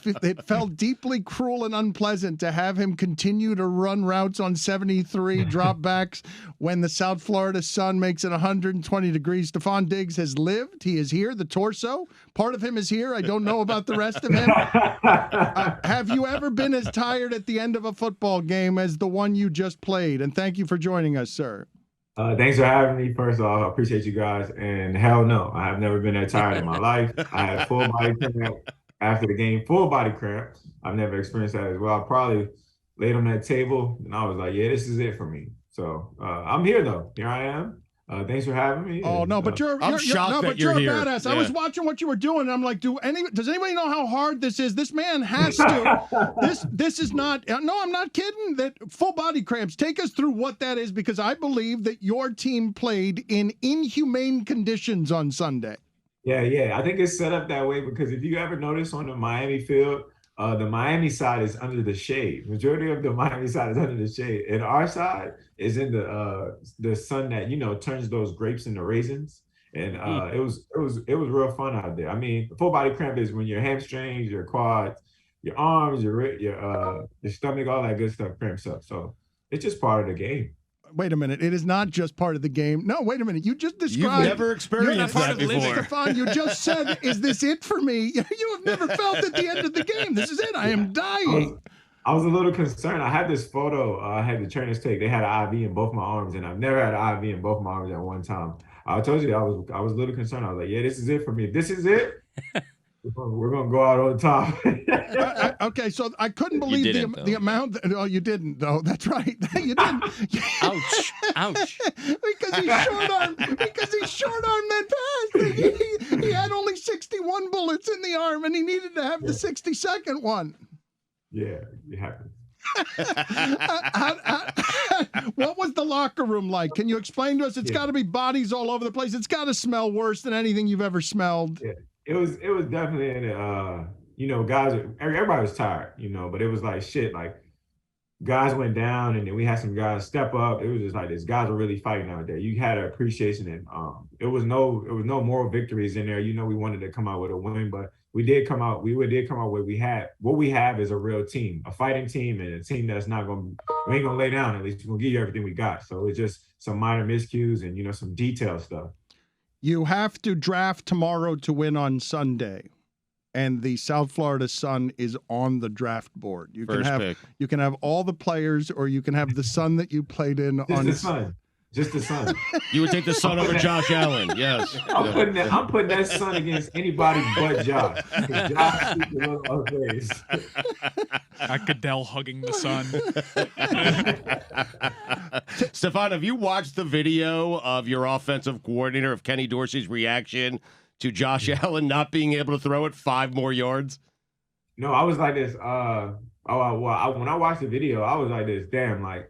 it felt deeply cruel and unpleasant to have him continue to run routes on 73 dropbacks when the South Florida sun makes it 120 degrees. Stefon Diggs has lived. He is here. The torso, part of him is here. I don't know about the rest of him. Have you ever been as tired at the end of a football game as the one you just played? And thank you for joining us, sir. Thanks for having me. First off, I appreciate you guys. And hell no, I have never been that tired in my life. I had full body cramp after the game, full body cramp. I've never experienced that as well. I probably laid on that table and I was like, yeah, this is it for me. So I'm here though. Here I am. Thanks for having me. Oh, no, but you're shocked that you're a here. badass. Yeah. I was watching what you were doing, and I'm like, does anybody know how hard this is? This man has to. This is not. No, I'm not kidding. That full body cramps. Take us through what that is, because I believe that your team played in inhumane conditions on Sunday. Yeah. I think it's set up that way because if you ever notice on the Miami field, the Miami side is under the shade. Majority of the Miami side is under the shade, and our side is in the sun that turns those grapes into raisins. And it was real fun out there. I mean, full body cramp is when your hamstrings, your quads, your arms, your stomach, all that good stuff cramps up. So it's just part of the game. Wait a minute. It is not just part of the game. No, wait a minute. You just described. You've never experienced that before. Stefon, you just said, is this it for me? You have never felt at the end of the game. This is it. I am dying. I was a little concerned. I had this photo I had the trainers take. They had an IV in both my arms, and I've never had an IV in both my arms at one time. I told you I was a little concerned. I was like, yeah, this is it for me. If this is it, we're going to go out on top. Okay, so I couldn't believe the amount. Oh, you didn't, though. That's right. You didn't. Ouch. Because he short-armed that pass. He had only 61 bullets in the arm, and he needed to have the 62nd one. Yeah, it happened. What was the locker room like? Can you explain to us? It's got to be bodies all over the place. It's got to smell worse than anything you've ever smelled. Yeah. It was definitely guys, everybody was tired, but it was like shit, like guys went down and then we had some guys step up. It was just like this, guys were really fighting out there. You had an appreciation, and it was no moral victories in there. We wanted to come out with a win, but we did come out with what we have is a real team, a fighting team, and a team that's we ain't gonna lay down. At least we're gonna give you everything we got. So it's just some minor miscues and some detailed stuff. You have to draft tomorrow to win on Sunday, and the South Florida Sun is on the draft board. You can have all the players, or you can have the Sun that you played in on the Sun. Just the Sun. You would take the Sun over Josh Allen, yes. I'm putting that Sun against anybody but Josh. Josh Goodell hugging the Sun. Stefon, have you watched the video of your offensive coordinator, of Kenny Dorsey's reaction to Josh Allen not being able to throw it 5 more yards? No, I was like this. When I watched the video, I was like this. Damn, like,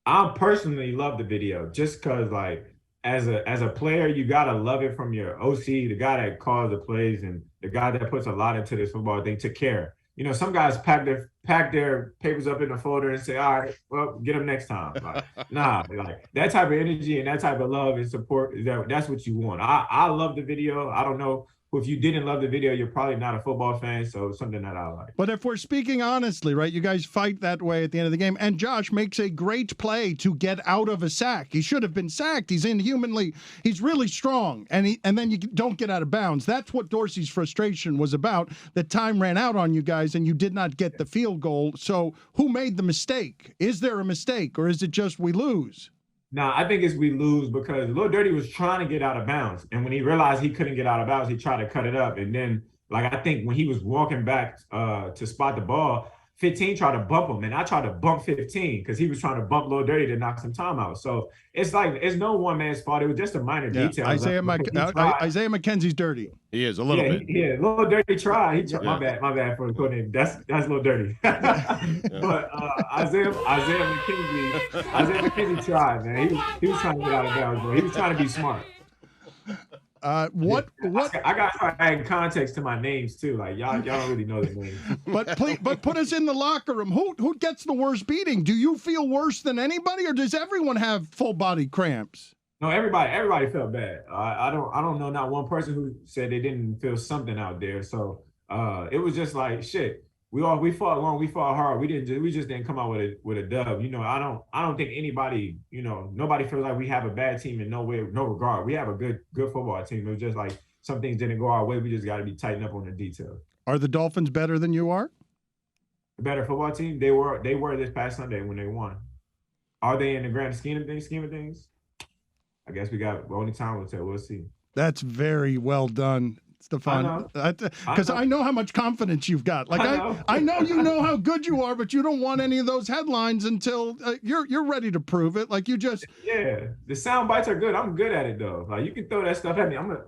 I personally love the video just because, like, as a player, you gotta love it from your OC, the guy that calls the plays and the guy that puts a lot into this football thing to care. Some guys pack their papers up in a folder and say, all right, well, get them next time. Like, nah, like that type of energy and that type of love and support, that's what you want. I love the video. I don't know. If you didn't love the video, you're probably not a football fan, so it's something that I like. But if we're speaking honestly, right, you guys fight that way at the end of the game, and Josh makes a great play to get out of a sack. He should have been sacked. He's really strong, and then you don't get out of bounds. That's what Dorsey's frustration was about. The time ran out on you guys, and you did not get the field goal. So who made the mistake? Is there a mistake, or is it just we lose? No, I think it's we lose because Lil Dirty was trying to get out of bounds. And when he realized he couldn't get out of bounds, he tried to cut it up. And then, like, I think when he was walking back to spot the ball, 15 tried to bump him. And I tried to bump 15 because he was trying to bump Lil Dirty to knock some time out. So it's like, it's no one man's fault. It was just a minor detail. Isaiah McKenzie's dirty. He is a little bit. Yeah, Lil Dirty tried. My bad for the code name. That's Lil Dirty. But Isaiah McKenzie tried, man. He was trying to get out of bounds, bro. He was trying to be smart. What? I got to start adding context to my names too. Like y'all don't really know the names. But put us in the locker room. Who gets the worst beating? Do you feel worse than anybody, or does everyone have full body cramps? No, everybody felt bad. I don't know not one person who said they didn't feel something out there. So It was just like shit. We fought long, we fought hard. We just didn't come out with a dub. You know, I don't think anybody, you know, nobody feels like we have a bad team in no regard. We have a good football team. It was just like some things didn't go our way. We just got to be tightened up on the details. Are the Dolphins better than you are? A better football team? They were this past Sunday when they won. Are they in the grand scheme of things? I guess only time will tell. We'll see. That's very well done, Stefon. Because I know how much confidence you've got. Like I know you know how good you are, but you don't want any of those headlines until you're ready to prove it. Like you just the sound bites are good. I'm good at it though. Like you can throw that stuff at me. I'm gonna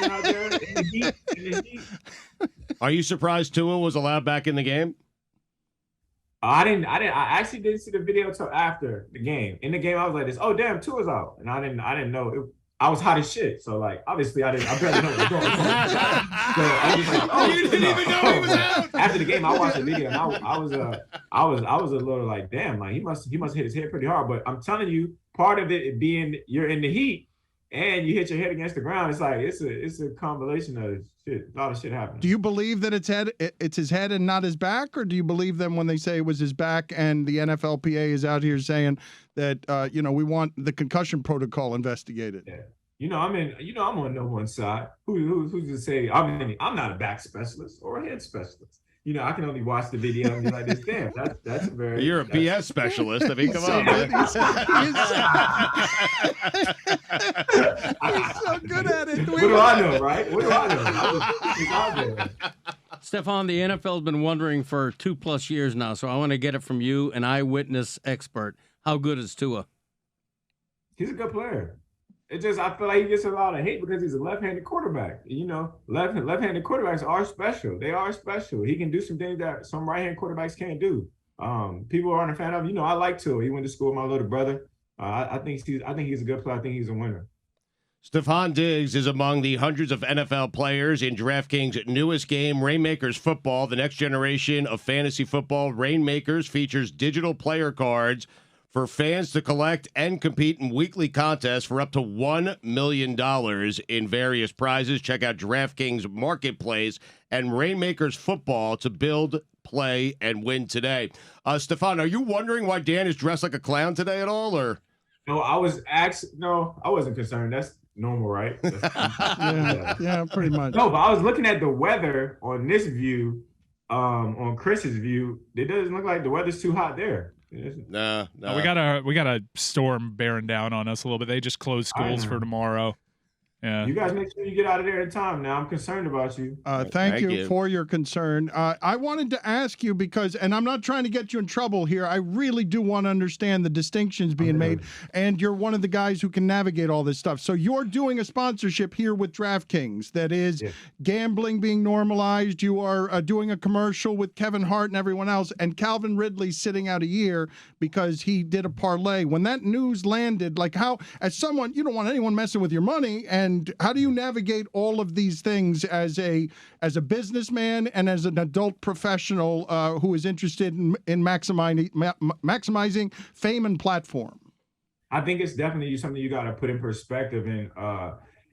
out there in the heat. Are you surprised Tua was allowed back in the game? I actually didn't see the video until after the game. In the game, I was like this, oh damn, Tua's out. And I didn't know I was hot as shit. So like obviously I barely know what was going on. So I was like, oh, you didn't even know he was out. After the game, I watched the video and I was a little like, damn, like he must hit his head pretty hard. But I'm telling you, part of it being you're in the heat and you hit your head against the ground, it's like it's a combination of shit. A lot of shit happening. Do you believe that it's his head and not his back, or do you believe them when they say it was his back and the NFLPA is out here saying that we want the concussion protocol investigated? Yeah. I'm on no one side. Who's to say I'm not a back specialist or a head specialist? I can only watch the video and be like this. Damn, that's very. You're a BS specialist. I mean, come on. He's so good at it. What do I know, right? What do I know? Stefon, the NFL has been wondering for 2+ years now, so I want to get it from you, an eyewitness expert. How good is Tua? He's a good player. It just, I feel like he gets a lot of hate because he's a left-handed quarterback. Left-handed quarterbacks are special. They are special. He can do some things that some right-hand quarterbacks can't do. People aren't a fan of him. I like Tua. He went to school with my little brother. I think he's a good player. I think he's a winner. Stefon Diggs is among the hundreds of NFL players in DraftKings' newest game, Rainmakers Football, the next generation of fantasy football. Rainmakers features digital player cards for fans to collect and compete in weekly contests for up to $1 million in various prizes. Check out DraftKings Marketplace and Rainmakers Football to build, play, and win today. Stefon, are you wondering why Dan is dressed like a clown today at all? Or no, I wasn't concerned. That's normal, right? Yeah, pretty much. No, but I was looking at the weather on this view, on Chris's view. It doesn't look like the weather's too hot there. No. We got a storm bearing down on us a little bit. They just closed schools for tomorrow. Yeah. You guys make sure you get out of there in time. Now I'm concerned about you. Thank you for your concern. I wanted to ask you because, and I'm not trying to get you in trouble here. I really do want to understand the distinctions being made, and you're one of the guys who can navigate all this stuff. So you're doing a sponsorship here with DraftKings that is gambling being normalized. You are doing a commercial with Kevin Hart and everyone else, and Calvin Ridley's sitting out a year because he did a parlay. When that news landed, like how, as someone, you don't want anyone messing with your money, and how do you navigate all of these things as a businessman and as an adult professional who is interested in maximizing fame and platform? I think it's definitely something you got to put in perspective. And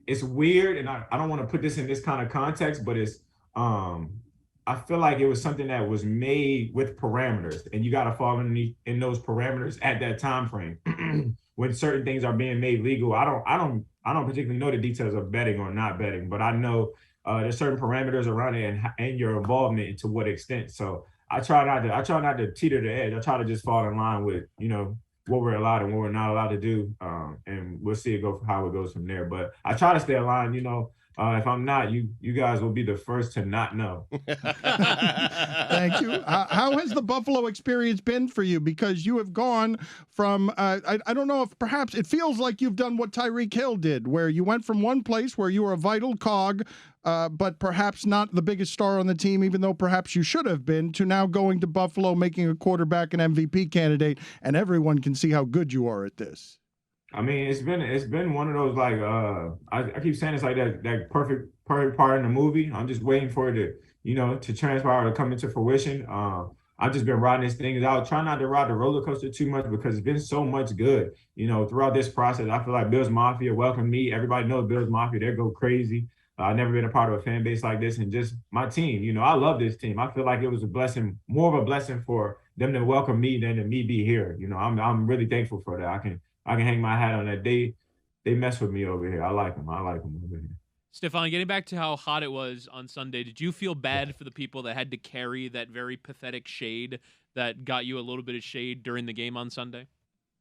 it's weird, and I don't want to put this in this kind of context, but it's I feel like it was something that was made with parameters, and you got to fall in those parameters at that time frame. When certain things are being made legal, I don't particularly know the details of betting or not betting, but I know there's certain parameters around it and your involvement and to what extent. So I try not to teeter the edge. I try to just fall in line with what we're allowed and what we're not allowed to do, and we'll see how it goes from there. But I try to stay aligned. If I'm not, you guys will be the first to not know. Thank you. How has the Buffalo experience been for you? Because you have gone from, I don't know if perhaps it feels like you've done what Tyreek Hill did, where you went from one place where you were a vital cog, but perhaps not the biggest star on the team, even though perhaps you should have been, to now going to Buffalo, making a quarterback an MVP candidate, and everyone can see how good you are at this. I mean, it's been one of those, like, I keep saying it's like that perfect part in the movie. I'm just waiting for it to transpire, to come into fruition. I've just been riding this thing out, trying not to ride the roller coaster too much because it's been so much good. Throughout this process, I feel like Bills Mafia welcomed me. Everybody knows Bills Mafia. They go crazy. I've never been a part of a fan base like this, and just my team. You know, I love this team. I feel like it was a blessing, more of a blessing for them to welcome me than to me be here. You know, I'm really thankful for that. I can hang my hat on that. They mess with me over here. I like them. over here. Stefon, getting back to how hot it was on Sunday, did you feel bad for the people that had to carry that very pathetic shade that got you a little bit of shade during the game on Sunday?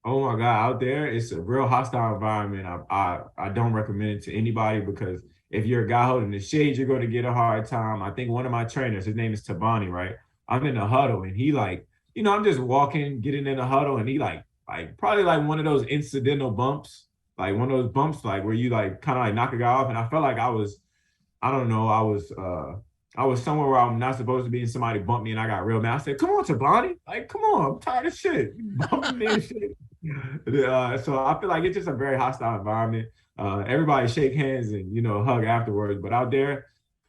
Oh my God, out there, it's a real hostile environment. I don't recommend it to anybody because if you're a guy holding the shade, you're going to get a hard time. I think one of my trainers, his name is Tabani, right? I'm in the huddle and he like, you know, I'm just walking, getting in the huddle, and he like probably like one of those incidental bumps, like one of those bumps like where you like kind of like knock a guy off. And I felt like I don't know, I was somewhere where I'm not supposed to be, and somebody bumped me, and I got real mad. I said, "Come on, Tabani, like, come on, I'm tired of shit. You bumping me and shit." So I feel like it's just a very hostile environment. Everybody shake hands and, you know, hug afterwards. But out there,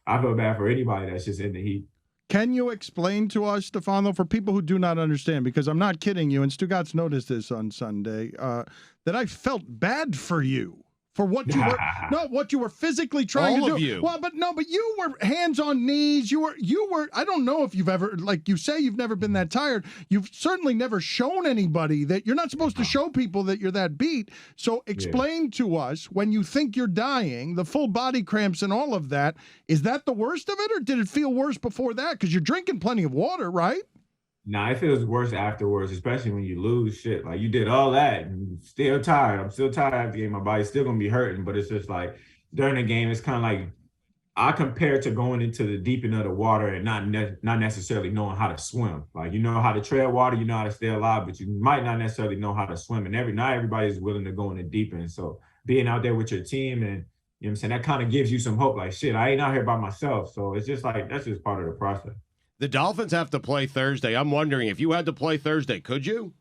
I feel bad for anybody that's just in the heat. Can you explain to us, Stefano, for people who do not understand, because I'm not kidding you, and Stugotz noticed this on Sunday, that I felt bad for you. For what you were, what you were physically trying to do. All of you. Well, but you were hands on knees. You were. I don't know if you've ever, like you say, you've never been that tired. You've certainly never shown anybody that you're not supposed to show people that you're that beat. So explain to us, when you think you're dying, the full body cramps and all of that. Is that the worst of it, or did it feel worse before that? Because you're drinking plenty of water, right? Nah, it feels worse afterwards, especially when you lose shit. Like, you did all that and you're still tired. I'm still tired after the game. My body's still going to be hurting, but it's just like during the game, it's kind of like I compare it to going into the deep end of the water and not necessarily knowing how to swim. Like, you know how to tread water, you know how to stay alive, but you might not necessarily know how to swim. And not everybody's willing to go in the deep end. So being out there with your team, and you know what I'm saying, that kind of gives you some hope. Like, shit, I ain't out here by myself. So it's just like, that's just part of the process. The Dolphins have to play Thursday. I'm wondering, if you had to play Thursday, could you?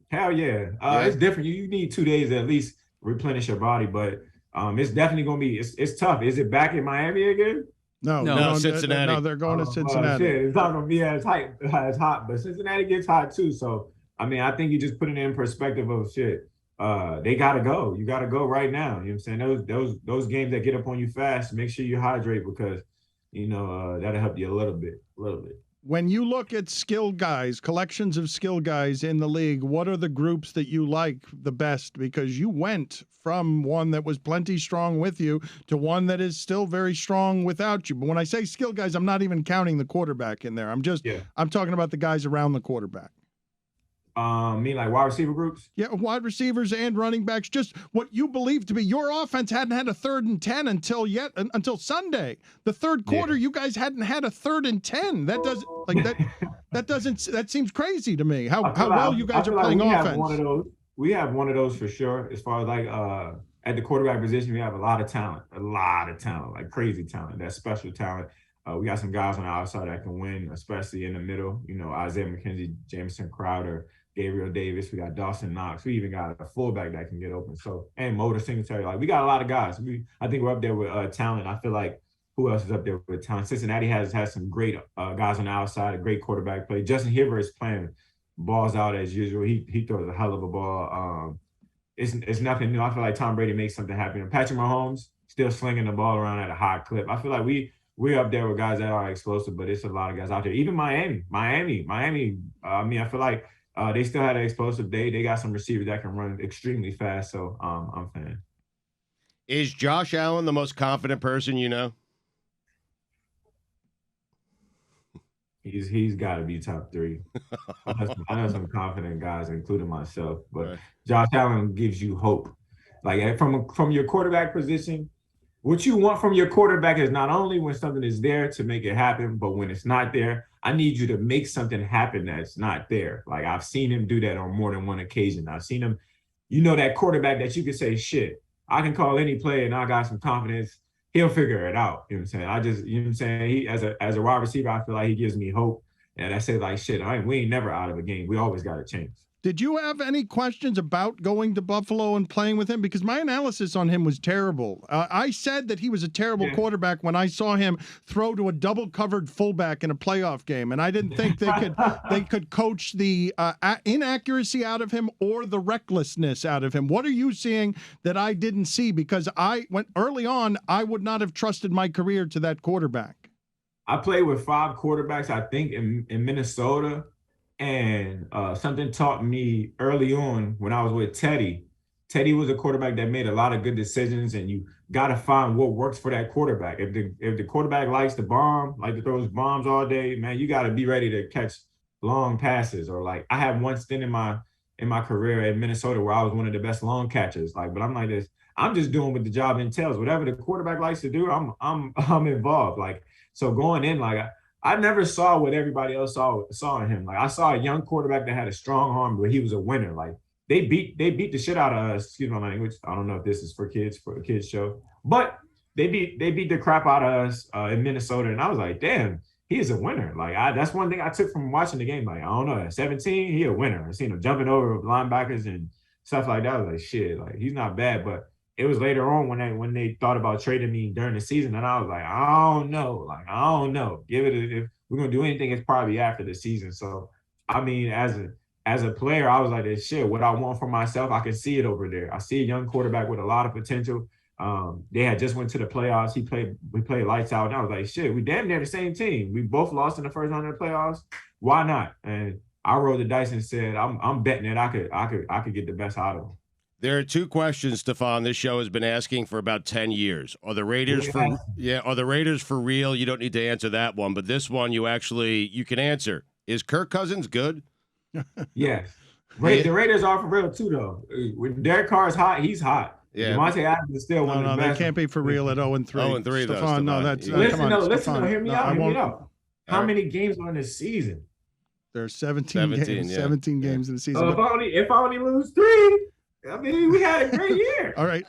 Hell yeah. It's different. You need 2 days to at least replenish your body, but it's definitely going to be, it's tough. Is it back in Miami again? No, Cincinnati. No, they're going to Cincinnati. Shit. It's not going to be as hot, but Cincinnati gets hot too. So, I mean, I think you just put it in perspective of shit. They got to go. You got to go right now. You know what I'm saying? Those games that get up on you fast, make sure you hydrate, because you know, that'll help you a little bit. When you look at skill guys, collections of skill guys in the league, what are the groups that you like the best? Because you went from one that was plenty strong with you to one that is still very strong without you. But when I say skill guys, I'm not even counting the quarterback in there. I'm talking about the guys around the quarterback. Mean like wide receiver groups? Yeah, wide receivers and running backs. Just what you believe to be your offense hadn't had a 3rd and 10 until Sunday. The third quarter, you guys hadn't had a 3rd and 10. That doesn't that seems crazy to me. How well you guys are playing offense. We have one of those for sure. As far as like at the quarterback position, we have a lot of talent, like crazy talent. That's special talent. We got some guys on the outside that can win, especially in the middle. You know, Isaiah McKenzie, Jameson Crowder, Gabriel Davis. We got Dawson Knox. We even got a fullback that can get open. So, and Motor Singletary. Like, we got a lot of guys. I think we're up there with talent. I feel like who else is up there with talent? Cincinnati has some great guys on the outside, a great quarterback play. Justin Hibbert is playing balls out as usual. He throws a hell of a ball. It's nothing new. I feel like Tom Brady makes something happen. And Patrick Mahomes still slinging the ball around at a high clip. I feel like we're up there with guys that are explosive, but it's a lot of guys out there. Even Miami. I mean, I feel like they still had an explosive day. They got some receivers that can run extremely fast, so I'm a fan. Is Josh Allen the most confident person you know? He's got to be top 3. I know some confident guys, including myself, but Josh Allen gives you hope. Like from your quarterback position, what you want from your quarterback is not only when something is there to make it happen, but when it's not there, I need you to make something happen that's not there. Like, I've seen him do that on more than one occasion. I've seen him, you know, that quarterback that you can say, shit, I can call any play and I got some confidence. He'll figure it out. You know what I'm saying? You know what I'm saying? He, as a wide receiver, I feel like he gives me hope. And I say, like, shit, we ain't never out of a game. We always got a chance. Did you have any questions about going to Buffalo and playing with him? Because my analysis on him was terrible. I said that he was a terrible quarterback when I saw him throw to a double-covered fullback in a playoff game, and I didn't think they could coach the inaccuracy out of him or the recklessness out of him. What are you seeing that I didn't see? Because early on, I would not have trusted my career to that quarterback. I played with 5 quarterbacks, I think, in Minnesota. And something taught me early on when I was with Teddy. Teddy was a quarterback that made a lot of good decisions, and you got to find what works for that quarterback. If the quarterback likes to bomb, like to throw bombs all day, man, you got to be ready to catch long passes. Or like I had one stint in my career at Minnesota where I was one of the best long catchers. Like, but I'm like this. I'm just doing what the job entails. Whatever the quarterback likes to do, I'm involved. Like, so going in, like I never saw what everybody else saw in him. Like I saw a young quarterback that had a strong arm, but he was a winner. Like they beat the shit out of us. Excuse my language. I don't know if this is for a kids show, but they beat the crap out of us in Minnesota. And I was like, damn, he is a winner. Like that's one thing I took from watching the game. Like I don't know, at 17, he a winner. I seen him jumping over linebackers and stuff like that. I was like, shit, like he's not bad, but. It was later on when they thought about trading me during the season, and I was like, I don't know. Give it if we're gonna do anything, it's probably after the season. So, I mean, as a player, I was like, this shit. What I want for myself, I can see it over there. I see a young quarterback with a lot of potential. They had just went to the playoffs. We played lights out, and I was like, shit, we damn near the same team. We both lost in the first round of the playoffs. Why not? And I rolled the dice and said, I'm betting that I could get the best out of them. There are 2 questions, Stefon, this show has been asking for about 10 years. Are the Raiders for real? You don't need to answer that one, but this one you can answer. Is Kirk Cousins good? Yes. The Raiders are for real too, though. When Derek Carr is hot, he's hot. Yeah. Devontae Adams is still one of the best. They can't be for real at 0-3. 0-3, though, Stefon, no, that's listen, hear me out. How many games are in this season? There's 17 games. Yeah. 17 games in the season. If I only lose 3. I mean, we had a great year. All right.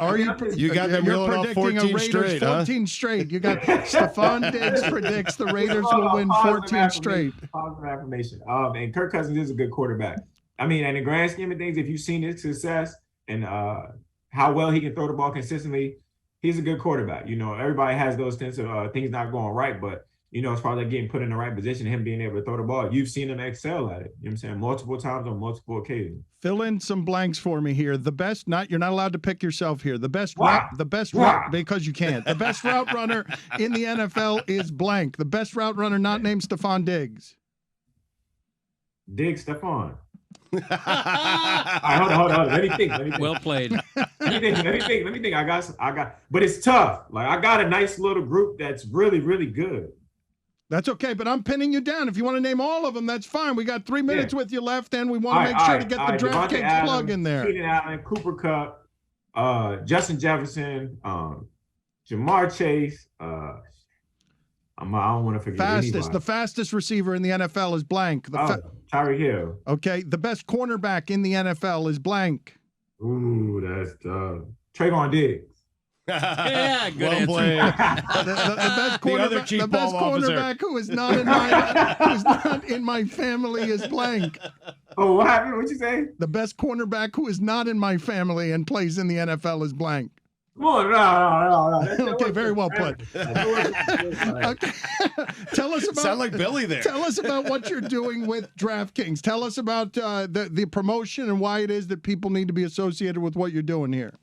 You got them you're rolling off predicting 14 a Raiders straight, 14 straight. You got Stefon Diggs predicts the Raiders will win 14 straight. Positive affirmation. And Kirk Cousins is a good quarterback. I mean, in the grand scheme of things, if you've seen his success and how well he can throw the ball consistently, he's a good quarterback. You know, everybody has those things of things not going right, but you know, as far as like getting put in the right position, him being able to throw the ball, you've seen him excel at it. You know what I'm saying? Multiple times on multiple occasions. Fill in some blanks for me here. The best, you're not allowed to pick yourself here. The best route, because you can't. The best route runner in the NFL is blank. The best route runner not named Stefon Diggs. Diggs Stefon. All right, hold on. Let me think. Well played. Let me think. I got, but it's tough. Like I got a nice little group that's really, really good. That's okay, but I'm pinning you down. If you want to name all of them, that's fine. We got 3 minutes with you left, and we want to make sure to get the DraftKings plug in there. Keenan Allen, Cooper Kupp, Justin Jefferson, Jamar Chase. I don't want to forget anybody. The fastest receiver in the NFL is blank. Tyreek Hill. Okay, the best cornerback in the NFL is blank. Ooh, that's Trayvon Diggs. Yeah, good well played. The best cornerback who is not in my family is blank. Oh, what happened? What'd you say? The best cornerback who is not in my family and plays in the NFL is blank. Come on, no. Okay, very well put. Okay. Tell us about. Sound like Billy there. Tell us about what you're doing with DraftKings. Tell us about the promotion and why it is that people need to be associated with what you're doing here.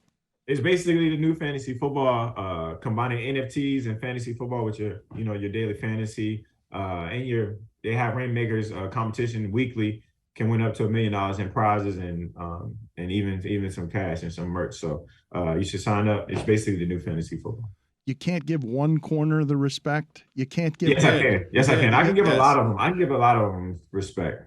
It's basically the new fantasy football, combining NFTs and fantasy football with your daily fantasy. And they have Rainmakers competition weekly, can win up to $1 million in prizes and even some cash and some merch. So you should sign up. It's basically the new fantasy football. You can't give one corner the respect. You can't give. Yes, I can. Yes, I can. I can give a lot of them. I can give a lot of them respect.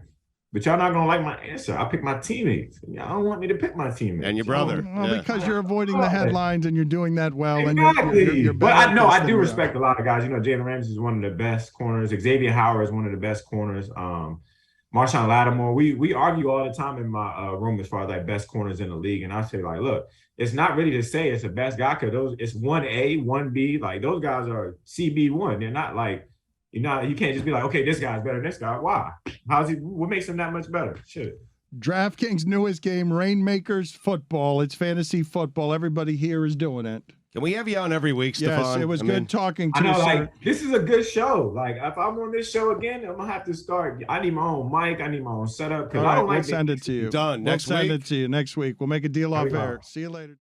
But y'all not gonna like my answer. I pick my teammates. Y'all don't want me to pick my teammates. And your brother. Well, because you're avoiding the headlines and you're doing that well. Exactly. And you're but I know I do respect a lot of guys. You know, Jalen Ramsey is one of the best corners. Xavier Howard is one of the best corners. Marshawn Lattimore. We argue all the time in my room as far as like best corners in the league. And I say like, look, it's not really to say it's the best guy because it's 1A, 1B. Like those guys are CB1. They're not like. You can't just be like, okay, this guy's better than this guy. Why? What makes him that much better? Shit. DraftKings newest game, Rainmakers Football. It's fantasy football. Everybody here is doing it. Can we have you on every week, Stefon? Yes, it was good talking to I know, you, like, sir. this is a good show. Like, if I'm on this show again, I'm gonna have to start. I need my own mic. I need my own setup. All I right, don't we'll like send it to you. Done. We'll Next send week. it to you next week. We'll make a deal There off we go. air. See you later.